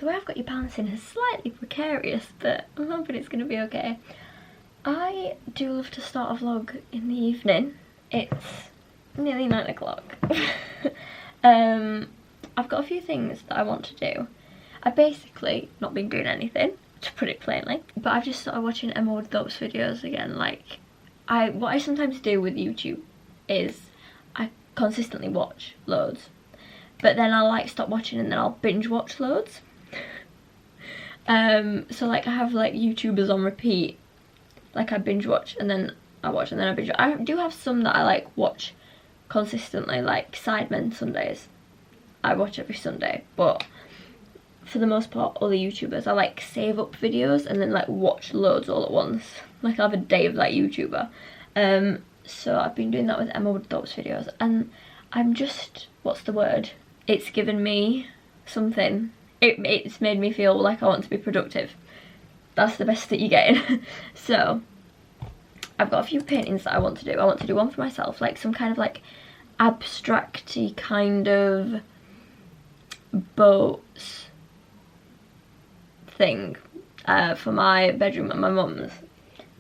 way I've got you balancing is slightly precarious, but I'm hoping it's going to be okay. I do love to start a vlog in the evening. It's nearly 9 o'clock. I've got a few things that I want to do. I've basically not been doing anything, to put it plainly, but I've just started watching Emma Woodthorpe's videos again. Like, what I sometimes do with YouTube is I consistently watch loads, but then I'll like stop watching and then I'll binge watch loads. So like I have like YouTubers on repeat, like I binge watch and then I watch and then I binge watch. I do have some that I like watch consistently, like Sidemen Sundays. I watch every Sunday, but for the most part other YouTubers I like save up videos and then like watch loads all at once. Like I have a day of like YouTuber. So I've been doing that with Emma Woodthorpe's videos and I'm just, what's the word? It's given me something. It's made me feel like I want to be productive. That's the best that you're getting. So I've got a few paintings that I want to do. I want to do one for myself, like some kind of like abstract-y kind of boats thing for my bedroom at my mum's.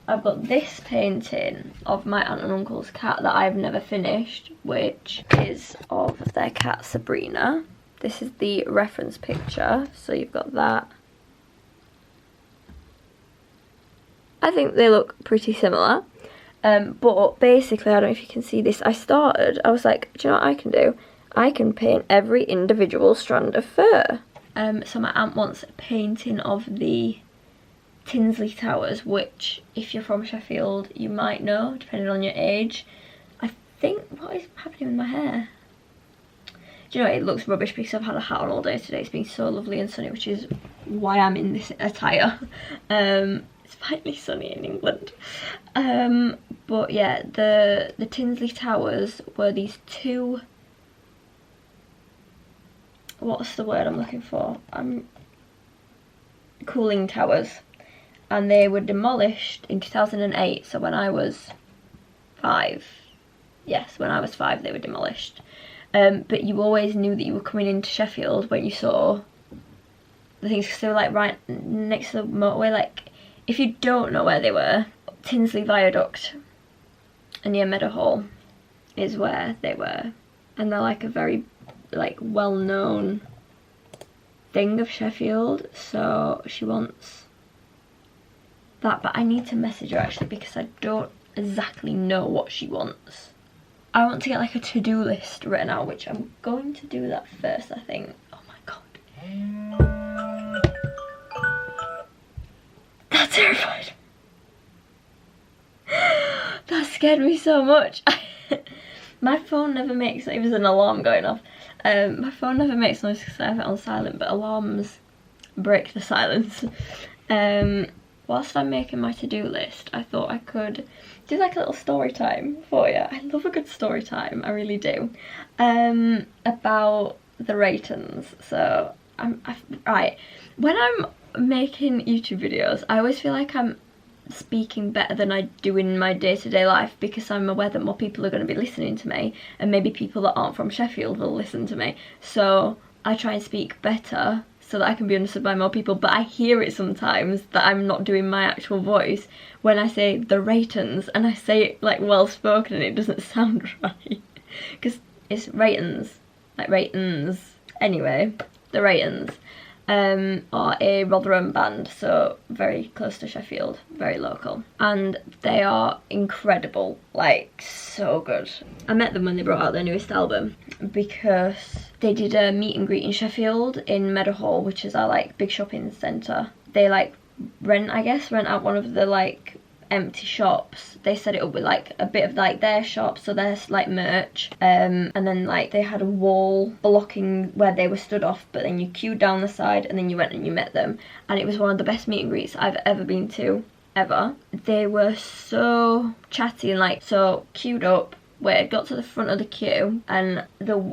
I've got this painting of my aunt and uncle's cat that I've never finished, which is of their cat Sabrina. This is the reference picture, so you've got that. I think they look pretty similar, but basically, I don't know if you can see this, I was like, do you know what I can do? I can paint every individual strand of fur. So my aunt wants a painting of the Tinsley Towers, which if you're from Sheffield you might know, depending on your age. I think, what is happening with my hair? Do you know, it looks rubbish because I've had a hat on all day today. It's been so lovely and sunny, which is why I'm in this attire. It's finally sunny in England. But yeah, the Tinsley Towers were these two, what's the word I'm looking for? Cooling towers. And they were demolished in 2008, so when I was 5. Yes, when I was 5 they were demolished. But you always knew that you were coming into Sheffield when you saw the things, because they were like right next to the motorway. Like, if you don't know where they were, Tinsley Viaduct and near Meadowhall is where they were. And they're like a very like well-known thing of Sheffield, so she wants that, but I need to message her actually because I don't exactly know what she wants. I want to get like a to-do list written out, which I'm going to do that first, I think. Oh my god. That terrified. That scared me so much. My phone never makes, it was an alarm going off. My phone never makes noise because I have it on silent, but alarms break the silence. Whilst I'm making my to-do list, I thought I could do like a little story time for you. I love a good story time, I really do. About the Reytons. So, right, when I'm making YouTube videos, I always feel like I'm speaking better than I do in my day-to-day life, because I'm aware that more people are going to be listening to me, and maybe people that aren't from Sheffield will listen to me. So I try and speak better so that I can be understood by more people, but I hear it sometimes that I'm not doing my actual voice when I say the Reytons, and I say it like well spoken and it doesn't sound right, because it's Reytons, like Reytons. Anyway, the Reytons are a Rotherham band, so very close to Sheffield, very local, and they are incredible, like so good. I met them when they brought out their newest album because they did a meet and greet in Sheffield in Meadowhall, which is our like big shopping centre. They like rent out one of the like empty shops. They set it up with like a bit of like their shop, so there's like merch, and then like they had a wall blocking where they were stood off, but then you queued down the side and then you went and you met them, and it was one of the best meet and greets I've ever been to, ever. They were so chatty and like so queued up. Wait, got to the front of the queue, and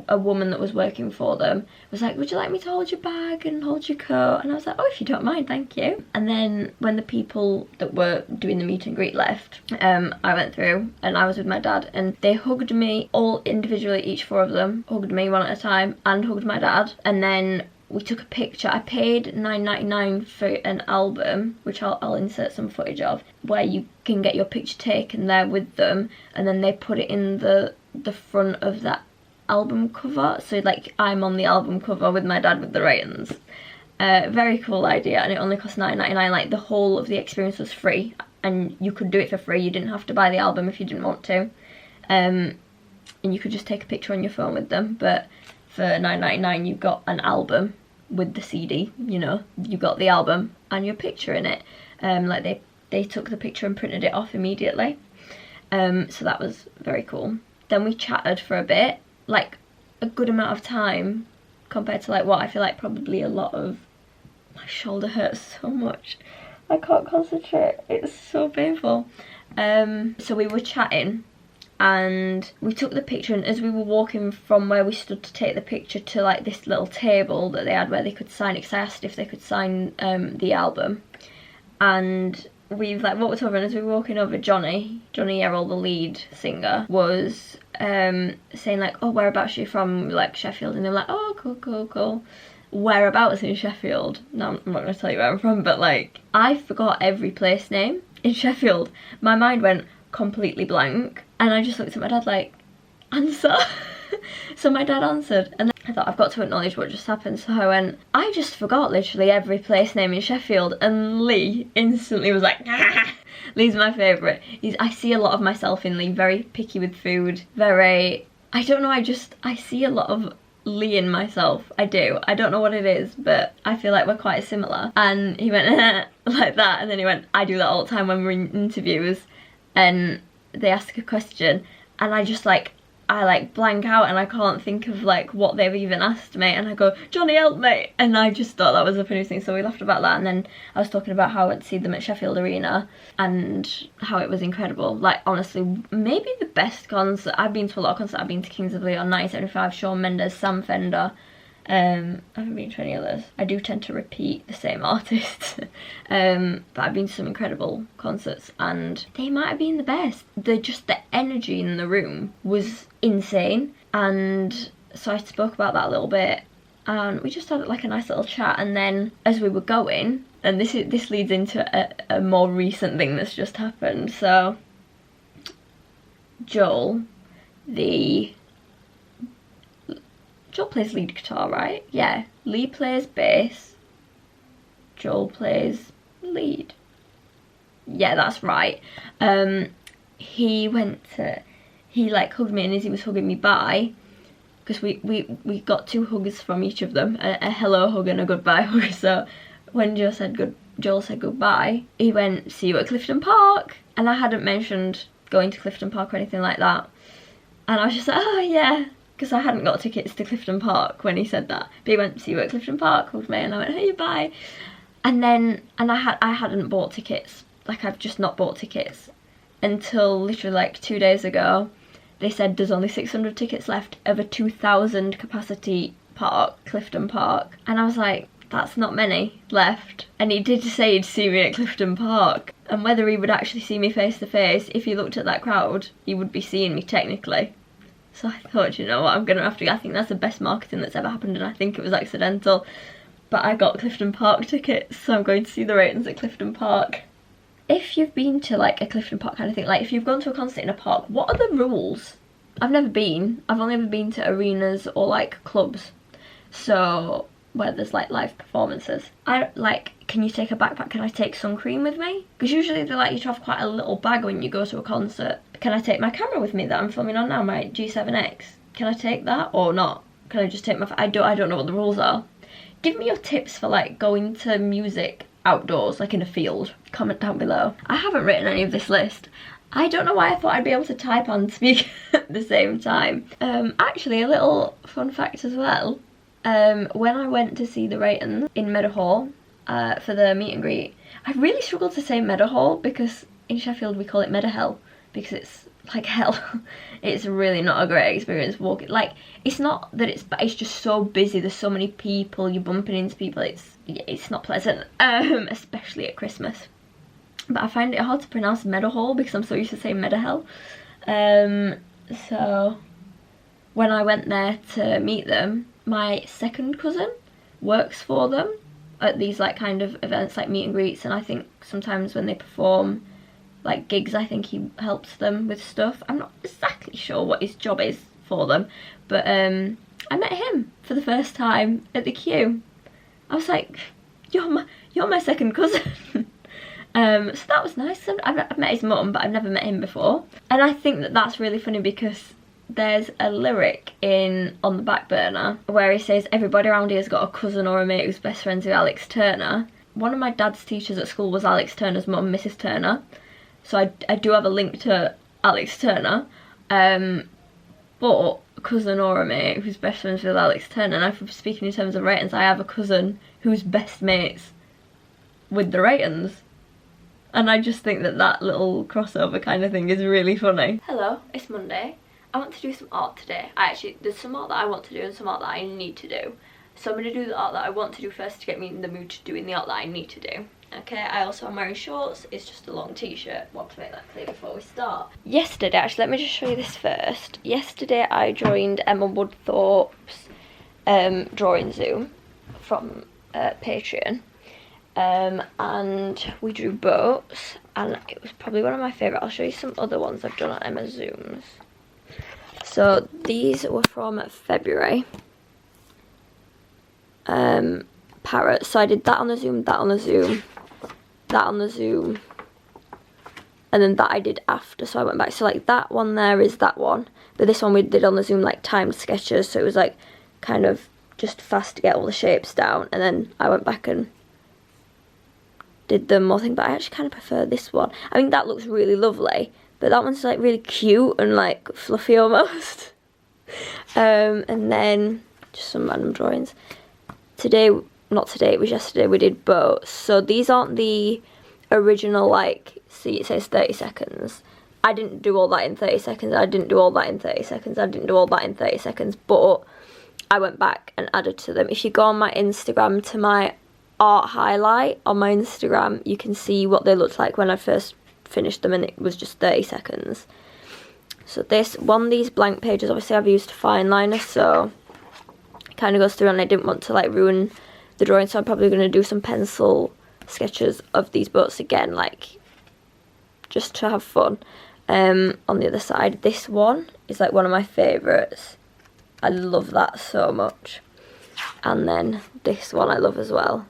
a woman that was working for them was like, would you like me to hold your bag and hold your coat? And I was like, oh, if you don't mind, thank you. And then when the people that were doing the meet and greet left, I went through and I was with my dad, and they hugged me all individually, each 4 of them hugged me one at a time and hugged my dad, and then we took a picture. I paid £9.99 for an album, which I'll insert some footage of, where you can get your picture taken there with them, and then they put it in the front of that album cover. So like I'm on the album cover with my dad with the Reytons. Very cool idea, and it only cost £9.99. Like the whole of the experience was free, and you could do it for free. You didn't have to buy the album if you didn't want to, and you could just take a picture on your phone with them. But for £9.99 you got an album with the CD, you know, you got the album and your picture in it. Like they took the picture and printed it off immediately, so that was very cool. Then we chatted for a bit, like a good amount of time compared to like what I feel like probably a lot of. My shoulder hurts so much, I can't concentrate, it's so painful. So we were chatting and we took the picture, and as we were walking from where we stood to take the picture to like this little table that they had where they could sign it, because I asked if they could sign the album, and we've like walked over, and as we were walking over, Johnny Errol, the lead singer, was saying like, oh, whereabouts are you from? Like Sheffield. And they're like, oh, cool. Whereabouts in Sheffield? No, I'm not going to tell you where I'm from, but like I forgot every place name in Sheffield. My mind went completely blank, and I just looked at my dad like, answer. So my dad answered, and then I thought, I've got to acknowledge what just happened. So I went, I just forgot literally every place name in Sheffield. And Lee instantly was like, ah! Lee's my favourite. I see a lot of myself in Lee, very picky with food, very, I don't know, I see a lot of Lee in myself. I do. I don't know what it is, but I feel like we're quite similar. And he went like that, and then he went, I do that all the time when we're in interviews and they ask a question and I just like, I like blank out and I can't think of like what they've even asked me, and I go, Johnny, help me. And I just thought that was the funniest thing, so we laughed about that. And then I was talking about how I went to see them at Sheffield Arena and how it was incredible. Like honestly, maybe the best concert. I've been to a lot of concerts. I've been to Kings of Leon, 1975, Shawn Mendes, Sam Fender. I haven't been to any others. I do tend to repeat the same artists. But I've been to some incredible concerts and they might have been the best. The energy in the room was insane, and so I spoke about that a little bit and we just had like a nice little chat. And then as we were going, and this leads into a more recent thing that's just happened. So Joel plays lead guitar, right? Yeah. Lee plays bass. Joel plays lead. Yeah, that's right. He like hugged me, and as he was hugging me bye, because we got 2 hugs from each of them, a hello hug and a goodbye hug. So when Joel said goodbye, he went, see you at Clifton Park. And I hadn't mentioned going to Clifton Park or anything like that. And I was just like, oh yeah, because I hadn't got tickets to Clifton Park when he said that. But he went, see you at Clifton Park, hugged me, and I went, hey, bye. And I hadn't bought tickets. Like, I've just not bought tickets until literally like 2 days ago. They said there's only 600 tickets left of a 2,000 capacity park, Clifton Park. And I was like, that's not many left. And he did say he'd see me at Clifton Park. And whether he would actually see me face to face, if he looked at that crowd, he would be seeing me technically. So I thought, you know what, I'm going to have to, I think that's the best marketing that's ever happened, and I think it was accidental. But I got Clifton Park tickets, so I'm going to see the Reytons at Clifton Park. If you've been to like a Clifton Park kind of thing, like if you've gone to a concert in a park, what are the rules? I've never been. I've only ever been to arenas or like clubs. So where there's like live performances. Can you take a backpack? Can I take sun cream with me? Because usually they like you to have quite a little bag when you go to a concert. Can I take my camera with me that I'm filming on now, my G7X? Can I take that or not? Can I just take my, I don't know what the rules are. Give me your tips for like going to music outdoors, like in a field. Comment down below. I haven't written any of this list. I don't know why I thought I'd be able to type and speak at the same time. Actually, a little fun fact as well. When I went to see the Reytons in Meadowhall for the meet and greet, I really struggled to say Meadowhall because in Sheffield we call it Meadowhell because it's like hell. It's really not a great experience walking. Like, it's not that it's just so busy. There's so many people. You're bumping into people. It's not pleasant, especially at Christmas. But I find it hard to pronounce Meadowhall because I'm so used to saying Meadowhell. So when I went there to meet them, my second cousin works for them at these like kind of events like meet and greets, and I think sometimes when they perform like gigs, I think he helps them with stuff. I'm not exactly sure what his job is for them, but I met him for the first time at the queue. I was like, you're my second cousin. So that was nice. I've met his mum, but I've never met him before. And I think that that's really funny because there's a lyric in On the Back Burner where he says, everybody around here's got a cousin or a mate who's best friends with Alex Turner. One of my dad's teachers at school was Alex Turner's mum, Mrs. Turner. So I do have a link to Alex Turner. But a cousin or a mate who's best friends with Alex Turner. And I'm speaking in terms of Reytons, I have a cousin who's best mates with the Reytons. And I just think that that little crossover kind of thing is really funny. Hello, it's Monday. I want to do some art today. There's some art that I want to do and some art that I need to do. So I'm going to do the art that I want to do first to get me in the mood to doing the art that I need to do. Okay, I also am wearing shorts. It's just a long t-shirt. Want to make that clear before we start. Yesterday, actually, let me just show you this first. Yesterday I joined Emma Woodthorpe's drawing Zoom from Patreon. And we drew boats, and it was probably one of my favourite. I'll show you some other ones I've done on Emma's Zooms. So these were from February. Parrots. So I did that on the Zoom, that on the Zoom, that on the Zoom, and then that I did after, so I went back. So like that one there is that one, but this one we did on the Zoom like timed sketches, so it was like kind of just fast to get all the shapes down, and then I went back and did the more thing. But I actually kind of prefer this one. I mean, that looks really lovely, but that one's like really cute and like fluffy almost. And then just some random drawings. Not today, it was yesterday, we did boats. So these aren't the original, like, see it says 30 seconds. I didn't do all that in 30 seconds, I didn't do all that in 30 seconds, I didn't do all that in 30 seconds, but I went back and added to them. If you go on my Instagram to my art highlight on my Instagram, you can see what they looked like when I first finished them, and it was just 30 seconds. So these blank pages, obviously I've used fine liner, so it kind of goes through, and I didn't want to like ruin the drawing, so I'm probably going to do some pencil sketches of these boats again, like just to have fun. On the other side, this one is like one of my favourites. I love that so much. And then this one I love as well.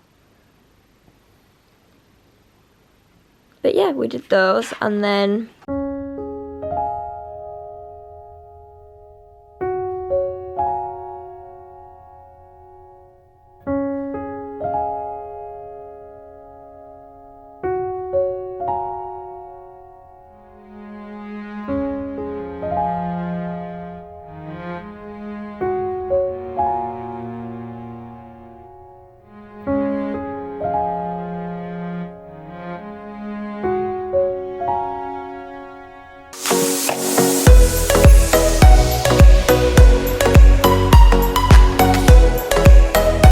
But yeah, we did those, and then